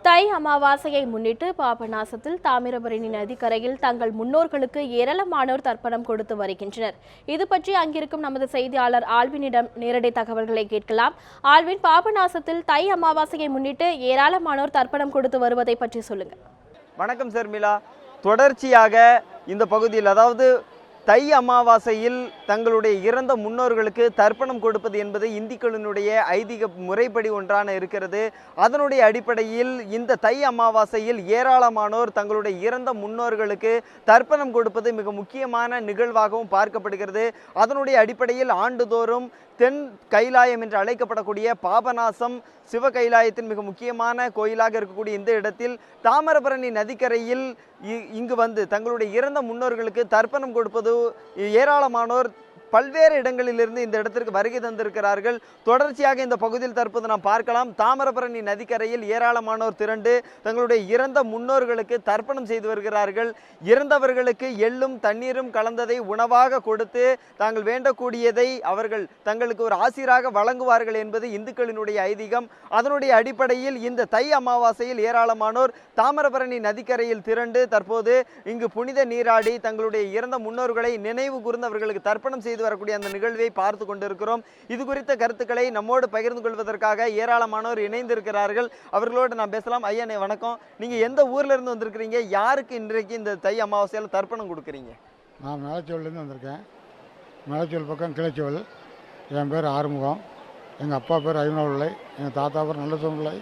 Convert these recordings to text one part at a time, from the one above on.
தை அமாவாசையை முன்னிட்டு பாபநாசத்தில் தாமிரபரணி நதிக்கரையில் தங்கள் முன்னோர்களுக்கு ஏராளமானோர் தர்ப்பணம் கொடுத்து வருகின்றனர். இது பற்றி அங்கிருக்கும் நமது செய்தியாளர் ஆல்வினிடம் நேரடி தகவல்களை கேட்கலாம். ஆல்வின், பாபநாசத்தில் தை அமாவாசையை முன்னிட்டு ஏராளமானோர் தர்ப்பணம் கொடுத்து வருவதை பற்றி சொல்லுங்க. வணக்கம் சர்மிளா. தொடர்ச்சியாக இந்த பகுதியில், அதாவது தை அமாவாசையில் தங்களுடைய இறந்த முன்னோர்களுக்கு தர்ப்பணம் கொடுப்பது என்பது இந்துக்களினுடைய ஐதீக முறைப்படி ஒன்றான இருக்கிறது. அதனுடைய அடிப்படையில் இந்த தை அமாவாசையில் ஏராளமானோர் தங்களுடைய இறந்த முன்னோர்களுக்கு தர்ப்பணம் கொடுப்பது மிக முக்கியமான நிகழ்வாகவும் பார்க்கப்படுகிறது. அதனுடைய அடிப்படையில் ஆண்டுதோறும் தென் கைலாயம் என்று அழைக்கப்படக்கூடிய பாபநாசம் சிவ கைலாயத்தின் மிக முக்கியமான கோயிலாக இருக்கக்கூடிய இந்த இடத்தில் தாமிரபரணி நதிக்கரையில் இங்கு வந்து தங்களுடைய இறந்த முன்னோர்களுக்கு தர்ப்பணம் கொடுப்பது ஏராளமானோர் பல்வேறு இடங்களிலிருந்து இந்த இடத்திற்கு வருகை தந்திருக்கிறார்கள். தொடர்ச்சியாக இந்த பகுதியில் தற்போது நாம் பார்க்கலாம், தாமிரபரணி நதிக்கரையில் ஏராளமானோர் திரண்டு தங்களுடைய இறந்த முன்னோர்களுக்கு தர்ப்பணம் செய்து வருகிறார்கள். இறந்தவர்களுக்கு எள்ளும் தண்ணீரும் கலந்ததை உணவாக கொடுத்து தாங்கள் வேண்டக்கூடியதை அவர்கள் தங்களுக்கு ஒரு ஆசிராக வழங்குவார்கள் என்பது இந்துக்களினுடைய ஐதீகம். அதனுடைய அடிப்படையில் இந்த தை அமாவாசையில் ஏராளமானோர் தாமிரபரணி நதிக்கரையில் திரண்டு தற்போது இங்கு புனித நீராடி தங்களுடைய இறந்த முன்னோர்களை நினைவு கூர்ந்து அவர்களுக்கு தர்ப்பணம் செய்து வரக்கூடிய அந்த நிகழ்வை பார்த்து கொண்டிருக்கிறோம். இது குறித்த கருத்துக்களை நம்மோடு பகிர்ந்து கொள்வதற்காக ஏராளமானோர் இணைந்திருக்கிறார்கள். அவர்களோடு நான் பேசலாம். ஐயா, வணக்கம். நீங்க எந்த ஊர்ல இருந்து வந்திருக்கிறீங்க? யாருக்கு இன்றைக்கு இந்த தை அமாவாசையில் தர்ப்பணம் கொடுக்குறீங்க? நான் மேலச்சோல்லேருந்து வந்திருக்கேன். மேலச்சோல் பக்கம் கிளைச்சோல். என் பேர் ஆறுமுகம். எங்கள் அப்பா பேர் ஐநூறுலை, எங்கள் தாத்தா பேர் நல்ல சோம்பிள்ளை,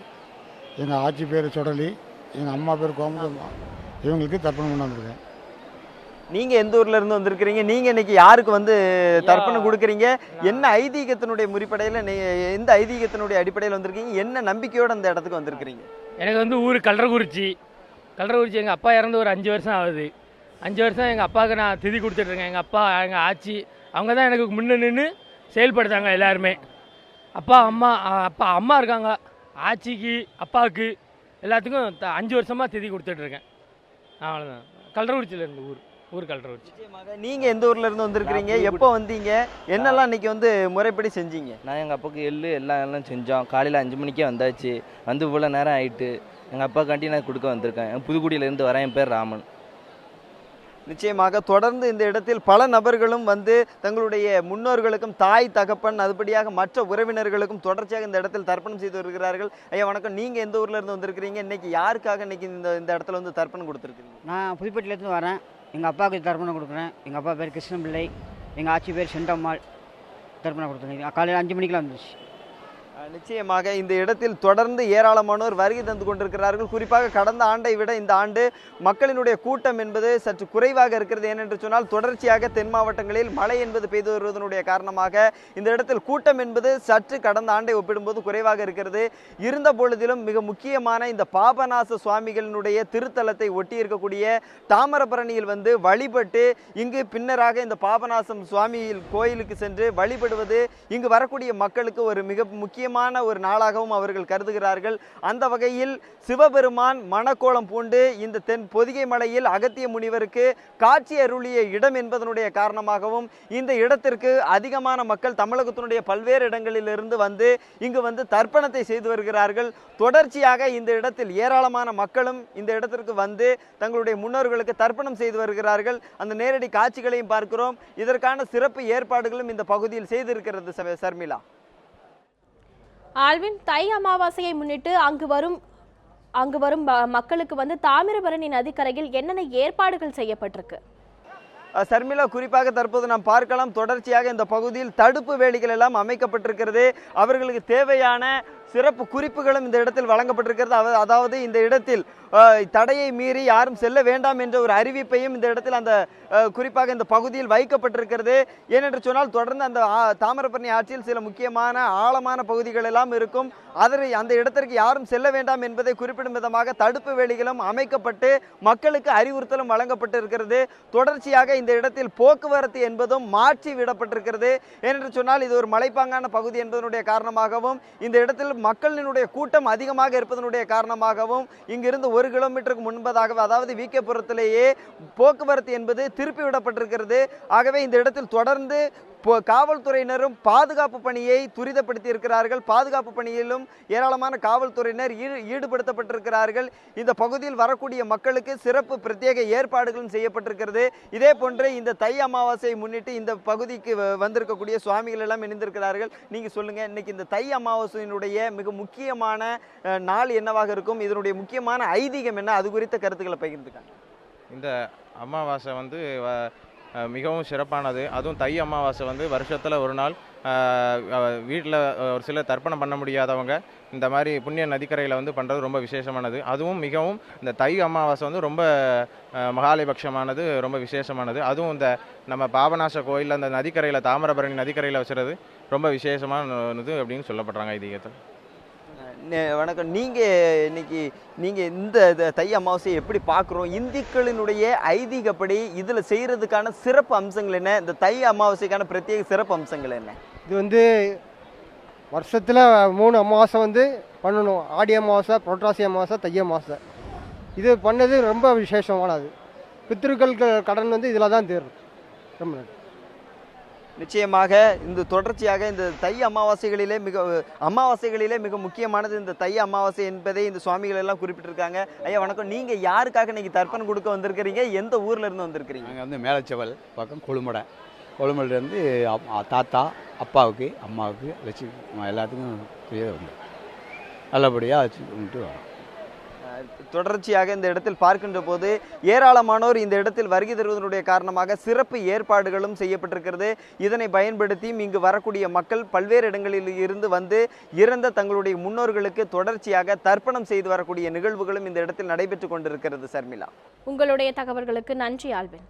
எங்கள் ஆட்சி பேர் சொடலி, எங்கள் அம்மா பேர் கோமதம்மா. இவங்களுக்கு தர்ப்பணம் கொண்டு வந்திருக்கேன். நீங்க எந்த ஊர்ல இருந்து வந்திருக்கிறீங்க? நீங்க இன்னைக்கு யாருக்கு வந்து தர்ப்பணம் கொடுக்குறீங்க? என்ன ஐதீகத்தினுடைய முறைப்படையில, எந்த ஐதீகத்தினுடைய அடிப்படையில் வந்திருக்கீங்க? என்ன நம்பிக்கையோடு அந்த இடத்துக்கு வந்திருக்கிறீங்க? எனக்கு வந்து ஊர் கல்றகுறிச்சி. எங்கள் அப்பா இறந்து ஒரு 5 வருஷம் ஆகுது. 5 வருஷம் எங்கள் அப்பாவுக்கு நான் திதி கொடுத்துட்ருக்கேன். எங்கள் அப்பா, எங்கள் ஆச்சி, அவங்க தான் எனக்கு முன்ன நின்று செயல்படுத்தாங்க எல்லாருமே. அம்மா இருக்காங்க. ஆச்சிக்கு, அப்பாவுக்கு எல்லாத்துக்கும் 5 வருஷமாக திதி கொடுத்துட்ருக்கேன். அவ்வளோதான். கல்றகுறிச்சியிலேருந்து ஊர் கல்றகுறிச்சி. நீங்கள் எந்த ஊரில் இருந்து வந்திருக்கிறீங்க? எப்போ வந்தீங்க? என்னெல்லாம் இன்றைக்கி வந்து முறைப்படி செஞ்சீங்க? நான் எங்கள் அப்பாவுக்கு எல்லாம் செஞ்சோம். காலையில் 5 மணிக்கே வந்தாச்சு. வந்து இவ்வளோ நேரம் ஆகிட்டு எங்கள் அப்பாக்காண்டி நான் கொடுக்க வந்திருக்கேன். புதுக்குடியிலேருந்து வரேன். என் பேர் ராமன். நிச்சயமாக தொடர்ந்து இந்த இடத்தில் பல நபர்களும் வந்து தங்களுடைய முன்னோர்களுக்கும் தாய் தகப்பன் அதுபடியாக மற்ற உறவினர்களுக்கும் தொடர்ச்சியாக இந்த இடத்தில் தர்ப்பணம் செய்து வருகிறார்கள். ஐயா வணக்கம். நீங்கள் எந்த ஊரில் இருந்து வந்திருக்கிறீங்க? இன்னைக்கு யாருக்காக இன்னைக்கு இந்த இடத்துல வந்து தர்ப்பணம் கொடுத்துருக்கீங்க? நான் புதுப்பேட்டிலேருந்து வரேன். எங்கள் அப்பாவுக்கு தர்ப்பணம் கொடுக்குறேன். எங்கள் அப்பா பேர் கிருஷ்ணபிள்ளை, எங்கள் ஆட்சி பேர் செண்டம்மாள். தர்ப்பணம் கொடுத்துருக்கேன். காலையில் 5 மணிக்கெலாம் வந்துச்சு. நிச்சயமாக இந்த இடத்தில் தொடர்ந்து ஏராளமானோர் வருகை தந்து கொண்டிருக்கிறார்கள். குறிப்பாக கடந்த ஆண்டை விட இந்த ஆண்டு மக்களினுடைய கூட்டம் என்பது சற்று குறைவாக இருக்கிறது. ஏனென்று சொன்னால் தொடர்ச்சியாக தென் மாவட்டங்களில் மழை என்பது பெய்து வருவதனுடைய காரணமாக இந்த இடத்தில் கூட்டம் என்பது சற்று கடந்த ஆண்டை ஒப்பிடும்போது குறைவாக இருக்கிறது. இருந்த பொழுதிலும் மிக முக்கியமான இந்த பாபநாச சுவாமிகளினுடைய திருத்தலத்தை ஒட்டி இருக்கக்கூடிய தாமிரபரணியில் வந்து வழிபட்டு இங்கு பின்னராக இந்த பாபநாசம் சுவாமியில் கோயிலுக்கு சென்று வழிபடுவது இங்கு வரக்கூடிய மக்களுக்கு ஒரு மிக முக்கியமான ஒரு நாளாகவும் அவர்கள் கருதுகிறார்கள். அந்த வகையில் சிவபெருமான் மணக்கோலம் பூண்டு இந்த தென் பொதிகை மலையில் அகத்திய முனிவருக்கு காட்சி அருளிய இடம் என்பதனுடைய காரணமாகவும் இந்த இடத்திற்கு அதிகமான மக்கள் தமிழகத்தினுடைய பல்வேறு இடங்களிலிருந்து வந்து இங்கு வந்து தர்ப்பணத்தை செய்து வருகிறார்கள். தொடர்ச்சியாக இந்த இடத்தில் ஏராளமான மக்களும் இந்த இடத்திற்கு வந்து தங்களுடைய முன்னோர்களுக்கு தர்ப்பணம் செய்து வருகிறார்கள். அந்த நேரடி காட்சிகளையும் பார்க்கிறோம். இதற்கான சிறப்பு ஏற்பாடுகளும் இந்த பகுதியில் செய்திருக்கிறது சர்மிளா. ஆல்வின், தை அமாவாசையை முன்னிட்டு அங்கு வரும் மக்களுக்கு வந்து தாமிரபரணி நதிக்கரையில் என்னென்ன ஏற்பாடுகள் செய்யப்பட்டிருக்கு? சர்மிளா, குறிப்பாக தற்போது நாம் பார்க்கலாம், தொடர்ச்சியாக இந்த பகுதியில் தடுப்பு வேலிகள் எல்லாம் அமைக்கப்பட்டிருக்கிறது. அவர்களுக்கு தேவையான சிறப்பு குறிப்புகளும் இந்த இடத்தில் வழங்கப்பட்டிருக்கிறது. அதாவது இந்த இடத்தில் தடையை மீறி யாரும் செல்ல வேண்டாம் என்ற ஒரு அறிவிப்பையும் இந்த இடத்தில் அந்த குறிப்பாக இந்த பகுதியில் வைக்கப்பட்டிருக்கிறது. ஏனென்று சொன்னால் தொடர்ந்து அந்த தாமிரபரணி ஆற்றில் சில முக்கியமான ஆழமான பகுதிகள் எல்லாம் இருக்கும். அந்த இடத்திற்கு யாரும் செல்ல வேண்டாம் என்பதை குறிப்பிடும் விதமாக தடுப்பு வேலிகளும் அமைக்கப்பட்டு மக்களுக்கு அறிவுறுத்தலும் வழங்கப்பட்டு இருக்கிறது. தொடர்ச்சியாக இந்த இடத்தில் போக்குவரத்து என்பதும் மாற்றி விடப்பட்டிருக்கிறது. ஏனென்று சொன்னால் இது ஒரு மலைப்பாங்கான பகுதி என்பதனுடைய காரணமாகவும் இந்த இடத்தில் மக்களினுடைய கூட்டம் அதிகமாக இருப்பதனுடைய காரணமாகவும் இங்கிருந்து 1 கிலோமீட்டருக்கு முன்பதாக, அதாவது விகேபுரத்திலேயே போக்குவரத்து என்பது திருப்பி விடப்பட்டிருக்கிறது. ஆகவே இந்த இடத்தில் தொடர்ந்து காவல்துறையினரும் பாதுகாப்பு பணியை துரிதப்படுத்தி இருக்கிறார்கள். பாதுகாப்பு பணியிலும் ஏராளமான காவல்துறையினர் ஈடுபடுத்தப்பட்டிருக்கிறார்கள். இந்த பகுதியில் வரக்கூடிய மக்களுக்கு சிறப்பு பிரத்யேக ஏற்பாடுகளும் செய்யப்பட்டிருக்கிறது. இதே போன்று இந்த தை அமாவாசையை முன்னிட்டு இந்த பகுதிக்கு வந்திருக்கக்கூடிய சுவாமிகள் எல்லாம் இணைந்திருக்கிறார்கள். நீங்க சொல்லுங்க, இன்னைக்கு இந்த தை அமாவாசையினுடைய மிக முக்கியமான நாள் என்னவாக இருக்கும், இதனுடைய முக்கியமான ஐதீகம் என்ன, அது குறித்த கருத்துக்களை பகிர்ந்துக்காங்க. இந்த அமாவாசை வந்து மிகவும் சிறப்பானது. அதுவும் தை அமாவாசை வந்து வருஷத்தில் ஒரு நாள் வீட்டில் ஒரு சிலர் தர்ப்பணம் பண்ண முடியாதவங்க இந்த மாதிரி புண்ணிய நதிக்கரையில் வந்து பண்ணுறது ரொம்ப விசேஷமானது. அதுவும் மிகவும் இந்த தை அமாவாசை வந்து ரொம்ப மகாலயபட்சமானது, ரொம்ப விசேஷமானது. அதுவும் இந்த நம்ம பாபநாச கோயிலில் அந்த நதிக்கரையில் தாமிரபரணி நதிக்கரையில் வச்சுறது ரொம்ப விசேஷமானது அப்படின்னு சொல்லப்படுறாங்க ஐதீகத்தில். வணக்கம். நீங்கள் இந்த தை அமாவாசையை எப்படி பார்க்குறோம்? இந்துக்களினுடைய ஐதீகப்படி இதில் செய்கிறதுக்கான சிறப்பு அம்சங்கள் என்ன? இந்த தை அமாவாசைக்கான பிரத்யேக சிறப்பு அம்சங்கள் என்ன? இது வந்து வருஷத்தில் 3 அமாவாசை வந்து பண்ணணும். ஆடி அமாவாசை, புரட்டாசி அமாவாசை, தை அமாவாசை. இது பண்ணது ரொம்ப விசேஷமானது. பித்ருக்கள் கடன் வந்து இதில் தான் தீரும். ரொம்ப நன்றி. நிச்சயமாக இந்த தொடர்ச்சியாக இந்த தை அமாவாசைகளிலே மிக முக்கியமானது இந்த தை அமாவாசை என்பதை இந்த சுவாமிகள் எல்லாம் குறிப்பிட்டிருக்காங்க. ஐயா வணக்கம். நீங்கள் யாருக்காக இன்னைக்கு தர்ப்பணம் கொடுக்க வந்திருக்கிறீங்க? எந்த ஊர்ல இருந்து வந்திருக்கிறீங்க? நாங்கள் வந்து மேலச்செவல் பக்கம் கொழுமடையிலேருந்து தாத்தா அப்பாவுக்கு அம்மாவுக்கு வச்சு எல்லாத்துக்கும் வந்து நல்லபடியாக வச்சு வரோம். தொடர்ச்சியாக இந்த இடத்தில் பார்க்கின்ற போது ஏராளமானோர் இந்த இடத்தில் வருகை தருவதனுடைய காரணமாக சிறப்பு ஏற்பாடுகளும் செய்யப்பட்டிருக்கிறது. இதனை பயன்படுத்தி இங்கு வரக்கூடிய மக்கள் பல்வேறு இடங்களில் இருந்து வந்து இறந்த தங்களுடைய முன்னோர்களுக்கு தொடர்ச்சியாக தர்ப்பணம் செய்து வரக்கூடிய நிகழ்வுகளும் இந்த இடத்தில் நடைபெற்று கொண்டிருக்கிறது. சர்மிளா, உங்களுடைய தகவல்களுக்கு நன்றி ஆல்வின்.